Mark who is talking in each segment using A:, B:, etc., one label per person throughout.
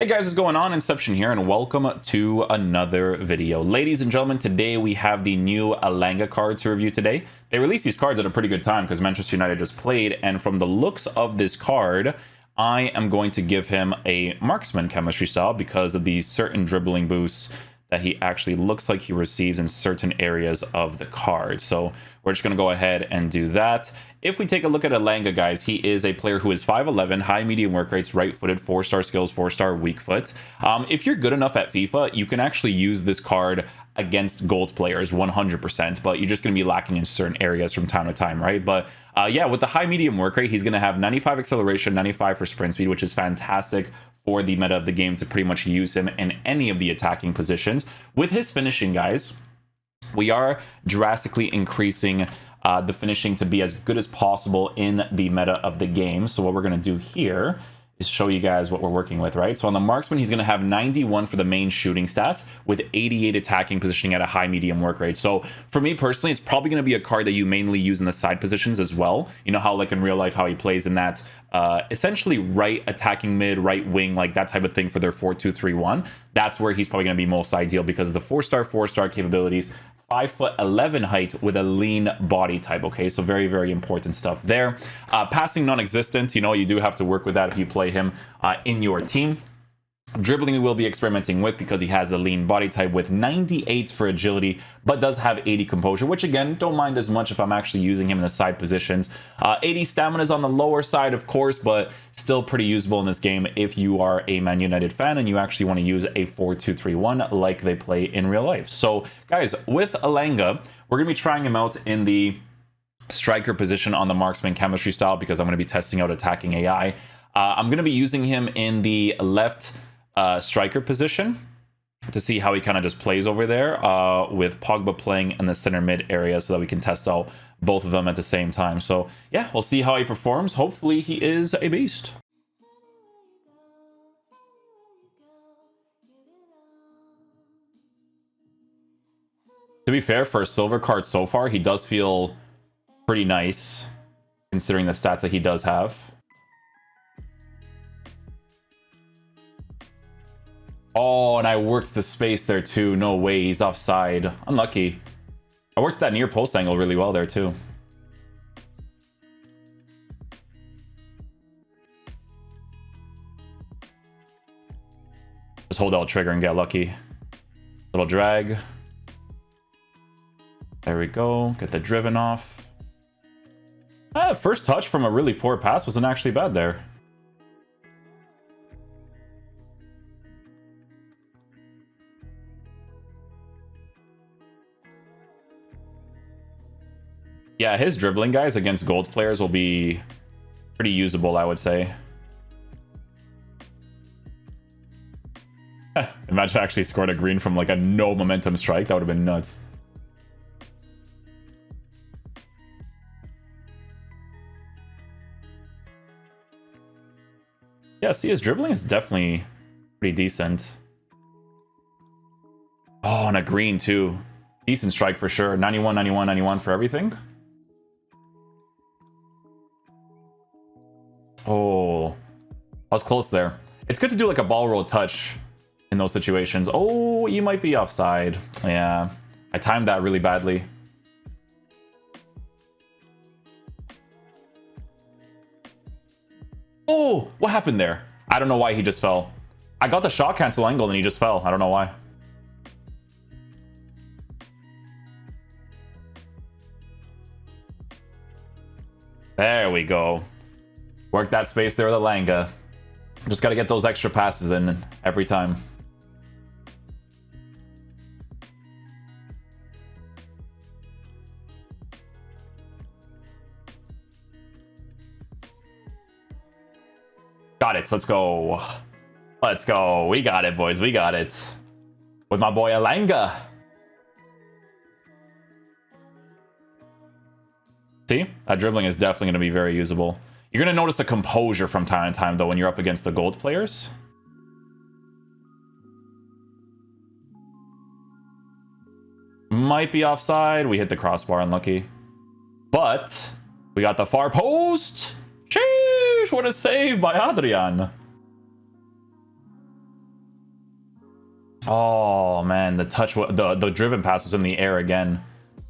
A: Hey guys, what's going on? Inception here, and welcome to another video. Ladies and gentlemen, today we have the new Elanga card to review today. They released these cards at a pretty good time because Manchester United just played, and from the looks of this card, I am going to give him a marksman chemistry style because of these certain dribbling boosts that he actually looks like he receives in certain areas of the card. So we're just going to go ahead and do that. If we take a look at Elanga, guys, he is a player who is 5'11", high medium work rates, right-footed, 4-star skills, 4-star weak foot. If you're good enough at FIFA, you can actually use this card against gold players 100%, but you're just going to be lacking in certain areas from time to time, right? But yeah, with the high medium work rate, he's going to have 95 acceleration, 95 for sprint speed, which is fantastic for the meta of the game to pretty much use him in any of the attacking positions. With his finishing, guys, we are drastically increasing the finishing to be as good as possible in the meta of the game. So what we're going to do here is show you guys what we're working with, right? So on the marksman, he's going to have 91 for the main shooting stats with 88 attacking positioning at a high medium work rate. So for me personally, it's probably going to be a card that you mainly use in the side positions as well. You know how like in real life, how he plays in that essentially right attacking mid, right wing, like that type of thing for their 4-2-3-1. That's where he's probably going to be most ideal because of the 4-star capabilities. 5'11" height with a lean body type. Okay, so very, very important stuff there. Passing non-existent, you know, you do have to work with that if you play him in your team. Dribbling we will be experimenting with because he has the lean body type with 98 for agility, but does have 80 composure, which again, don't mind as much if I'm actually using him in the side positions. 80 stamina is on the lower side, of course, but still pretty usable in this game if you are a Man United fan and you actually want to use a 4-2-3-1 like they play in real life. So guys, with Elanga, we're going to be trying him out in the striker position on the marksman chemistry style because I'm going to be testing out attacking AI. I'm going to be using him in the left striker position to see how he kind of just plays over there with Pogba playing in the center mid area so that we can test out both of them at the same time. So yeah, we'll see how he performs. Hopefully he is a beast. To be fair, for a silver card so far, he does feel pretty nice considering the stats that he does have. Oh, and I worked the space there too. No way, he's offside. Unlucky. I worked that near post angle really well there too. Just hold out trigger and get lucky. Little drag. There we go. Get the driven off. First touch from a really poor pass wasn't actually bad there. Yeah, his dribbling, guys, against gold players will be pretty usable, I would say. Imagine I actually scored a green from like a no momentum strike. That would have been nuts. Yeah, see, his dribbling is definitely pretty decent. Oh, and a green too. Decent strike for sure. 91, 91, 91 for everything. Oh, I was close there. It's good to do like a ball roll touch in those situations. Oh, you might be offside. Yeah, I timed that really badly. Oh, what happened there? I don't know why he just fell. I got the shot cancel angle and he just fell. I don't know why. There we go. Work that space there with Elanga. Just got to get those extra passes in every time. Got it. Let's go. Let's go. We got it, boys. We got it. With my boy Elanga. See? That dribbling is definitely going to be very usable. You're going to notice the composure from time to time, though, when you're up against the gold players. Might be offside. We hit the crossbar, unlucky. But we got the far post. Sheesh, what a save by Adrian. Oh, man, the touch, the driven pass was in the air again.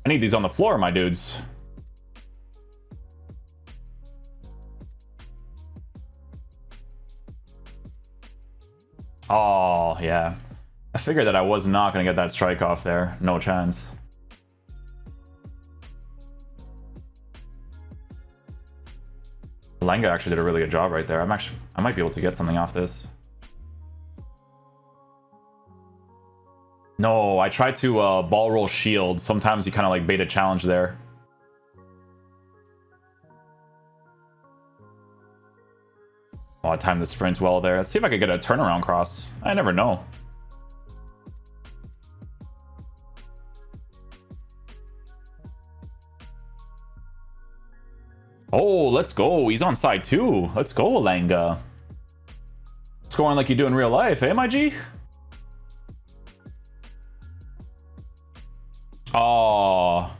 A: I need these on the floor, my dudes. Oh, yeah. I figured that I was not going to get that strike off there. No chance. Elanga actually did a really good job right there. I might be able to get something off this. No, I tried to ball roll shield. Sometimes you kind of like bait a challenge there. Oh, I timed the sprint well there. Let's see if I could get a turnaround cross. I never know. Oh, let's go. He's on side too. Let's go, Elanga. Scoring like you do in real life, eh, my G? Oh.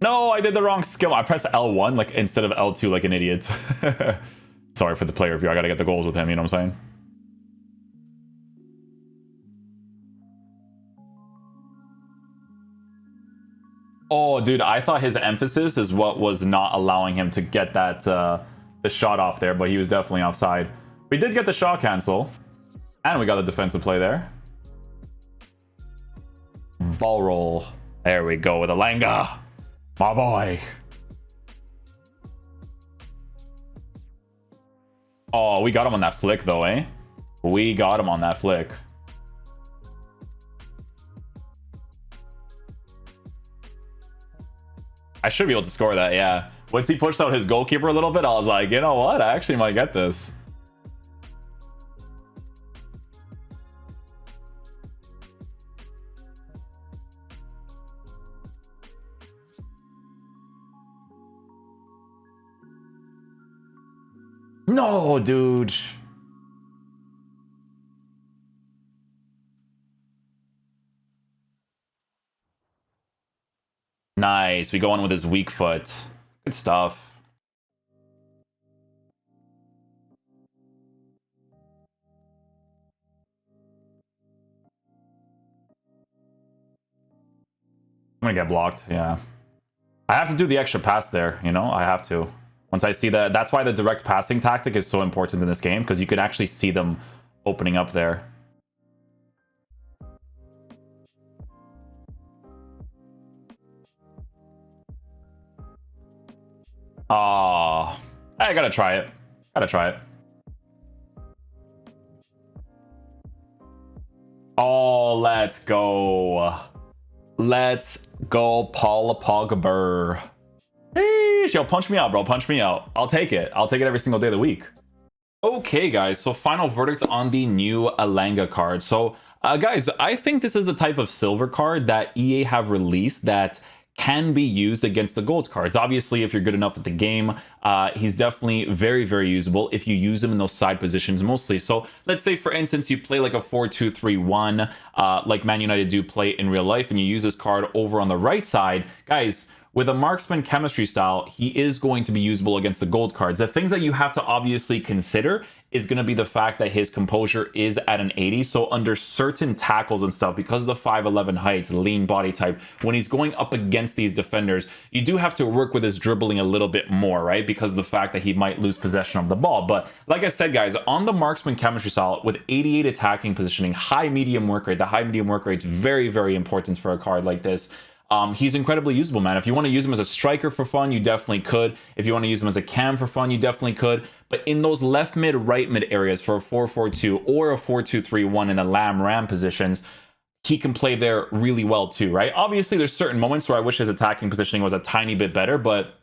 A: No, I did the wrong skill. I pressed L1 like instead of L2 like an idiot. Sorry for the player view. I gotta get the goals with him, you know what I'm saying? Oh, dude, I thought his emphasis is what was not allowing him to get that the shot off there, but he was definitely offside. We did get the shot cancel, and we got the defensive play there. Ball roll. There we go with Elanga. My boy. Oh, we got him on that flick, though, eh? We got him on that flick. I should be able to score that, yeah. Once he pushed out his goalkeeper a little bit, I was like, you know what? I actually might get this. No, dude. Nice. We go on with his weak foot. Good stuff. I'm gonna get blocked, yeah. I have to do the extra pass there, you know? I have to. Once I see that, that's why the direct passing tactic is so important in this game, because you can actually see them opening up there. Oh, I gotta try it. Gotta try it. Oh, let's go. Let's go, Paul Pogba. Hey, yo, punch me out, bro. Punch me out. I'll take it. I'll take it every single day of the week. Okay, guys. So final verdict on the new Elanga card. So, guys, I think this is the type of silver card that EA have released that can be used against the gold cards. Obviously, if you're good enough at the game, he's definitely very, very usable if you use him in those side positions mostly. So let's say, for instance, you play like a 4-2-3-1, like Man United do play in real life, and you use this card over on the right side. Guys, with a marksman chemistry style, he is going to be usable against the gold cards. The things that you have to obviously consider is going to be the fact that his composure is at an 80. So under certain tackles and stuff, because of the 5'11 height, lean body type, when he's going up against these defenders, you do have to work with his dribbling a little bit more, right? Because of the fact that he might lose possession of the ball. But like I said, guys, on the marksman chemistry style, with 88 attacking positioning, high medium work rate, the high medium work rate is very, very important for a card like this. He's incredibly usable, man. If you want to use him as a striker for fun, you definitely could. If you want to use him as a cam for fun, you definitely could. But in those left mid, right mid areas for a 4-4-2 or a 4-2-3-1 in the lam-ram positions, he can play there really well too, right? Obviously, there's certain moments where I wish his attacking positioning was a tiny bit better, but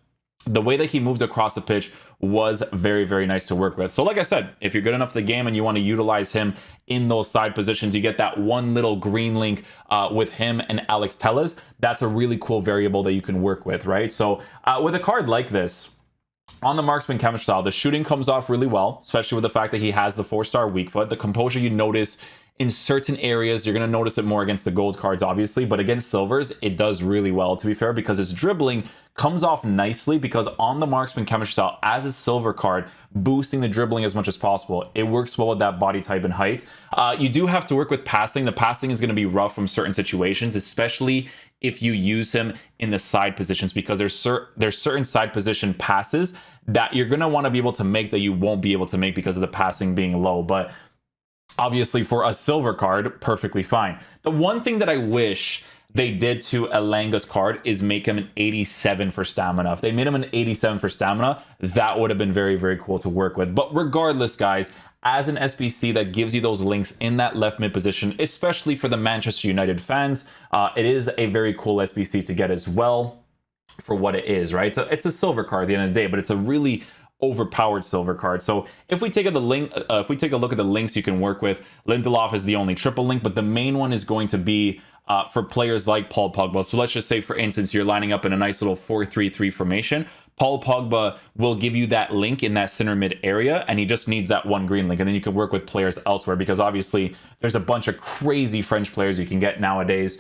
A: the way that he moved across the pitch was very, very nice to work with. So like I said, if you're good enough at the game and you want to utilize him in those side positions, you get that one little green link with him and Alex Telles. That's a really cool variable that you can work with, right? So with a card like this, on the marksman chemistry style, the shooting comes off really well, especially with the fact that he has the 4-star weak foot. The composure, you notice, in certain areas. You're going to notice it more against the gold cards, obviously, but against silvers, it does really well, to be fair, because his dribbling comes off nicely, because on the marksman chemistry style, as a silver card, boosting the dribbling as much as possible, it works well with that body type and height. You do have to work with passing. The passing is going to be rough from certain situations, especially if you use him in the side positions, because there's certain side position passes that you're going to want to be able to make that you won't be able to make because of the passing being low. But obviously for a silver card, perfectly fine. The one thing that I wish they did to Elanga's card is make him an 87 for stamina. If they made him an 87 for stamina, that would have been very, very cool to work with. But regardless, guys, as an SBC that gives you those links in that left mid position, especially for the Manchester United fans, it is a very cool SBC to get as well for what it is, right? So it's a silver card at the end of the day, but it's a really overpowered silver card. So if we take a look at the links you can work with, Lindelof is the only triple link, but the main one is going to be for players like Paul Pogba. So let's just say, for instance, you're lining up in a nice little 4-3-3 formation. Paul Pogba will give you that link in that center mid area, and he just needs that one green link, and then you can work with players elsewhere, because obviously there's a bunch of crazy French players you can get nowadays.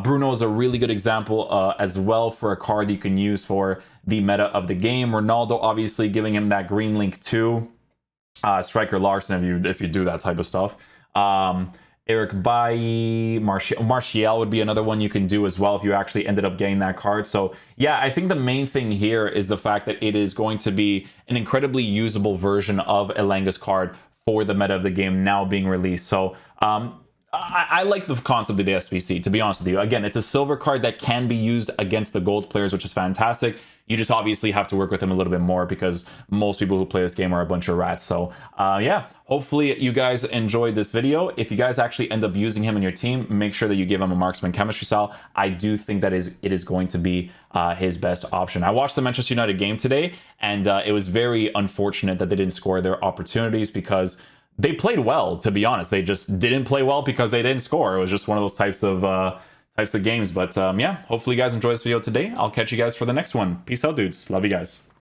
A: Bruno is a really good example as well for a card you can use for the meta of the game. Ronaldo, obviously, giving him that green link too. Striker Larson, if you do that type of stuff. Eric Bailly, Martial would be another one you can do as well if you actually ended up getting that card. So yeah, I think the main thing here is the fact that it is going to be an incredibly usable version of Elanga's card for the meta of the game now being released. So I like the concept of the SBC, to be honest with you. Again, it's a silver card that can be used against the gold players, which is fantastic. You just obviously have to work with them a little bit more, because most people who play this game are a bunch of rats. So yeah, hopefully you guys enjoyed this video. If you guys actually end up using him in your team, make sure that you give him a marksman chemistry style. I do think that it is going to be his best option. I watched the Manchester United game today, and it was very unfortunate that they didn't score their opportunities, because they played well, to be honest. They just didn't play well because they didn't score. It was just one of those types of games. But yeah, hopefully you guys enjoyed this video today. I'll catch you guys for the next one. Peace out, dudes. Love you guys.